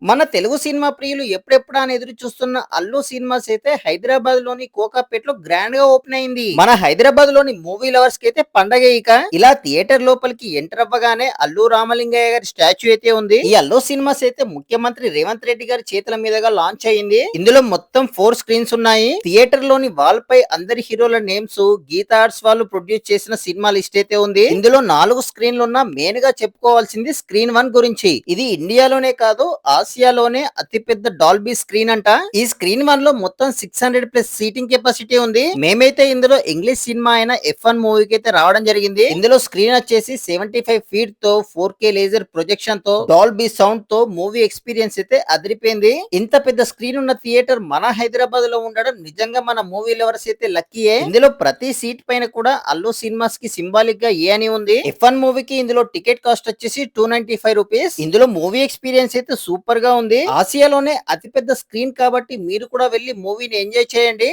మన తెలుగు సినిమా ప్రియులు ఎప్పుడెప్పుడా అని ఎదురు చూస్తున్న అల్లు సినిమాస్ అయితే హైదరాబాద్ లోని కోకాపేటలో గ్రాండ్ గా ఓపెన్ అయింది. మన హైదరాబాద్ లోని మూవీ లవర్స్ కి అయితే పండగ ఇక. ఇలా థియేటర్ లోపలికి ఎంటర్ అవ్వగానే అల్లు రామలింగయ్య గారి స్టాచ్యూ అయితే ఉంది. ఈ అల్లు సినిమాస్ అయితే ముఖ్యమంత్రి రేవంత్ రెడ్డి గారి చేతుల మీదుగా లాంచ్ అయింది. ఇందులో మొత్తం 4 స్క్రీన్స్ ఉన్నాయి. థియేటర్ లోని వాల్ పై అందరి హీరోల నేమ్స్ గీతా ఆర్ట్స్ వాళ్ళు ప్రొడ్యూస్ చేసిన సినిమా లిస్ట్ అయితే ఉంది. ఇందులో 4 స్క్రీన్లు ఉన్న మెయిన్ గా చెప్పుకోవాల్సింది స్క్రీన్ 1 గురించి. ఇది ఇండియాలోనే కాదు ఆసియాలోనే అతిపెద్ద డాల్బీ స్క్రీన్ అంట. ఈ స్క్రీన్ 1 లో మొత్తం 600+ సీటింగ్ కెపాసిటీ ఉంది. మేమైతే ఇందులో ఇంగ్లీష్ సినిమా అయిన F1 మూవీకి అయితే రావడం జరిగింది. ఇందులో స్క్రీన్ వచ్చేసి 75 ఫీట్ తో 4K లేజర్ ప్రొజెక్షన్ తో డాల్బీ సౌండ్ తో మూవీ ఎక్స్పీరియన్స్ అయితే అదిరిపోయింది. ఇంత పెద్ద స్క్రీన్ ఉన్న థియేటర్ మన హైదరాబాద్ లో ఉండడం నిజంగా మన మూవీ లవర్స్ అయితే లక్కీయే. ఇందులో ప్రతి సీట్ పైన కూడా అల్లు సినిమాస్ కి సింబాలిక్ గా ఏ అని ఉంది. F1 మూవీకి ఇందులో టికెట్ కాస్ట్ వచ్చేసి 295 రూపీస్. ఇందులో మూవీ ఎక్స్పీరియన్స్ అయితే సూపర్ గా ఉంది. ఆసియాలోనే అతిపెద్ద స్క్రీన్ కాబట్టి మీరు కూడా వెళ్లి మూవీని ఎంజాయ్ చేయండి.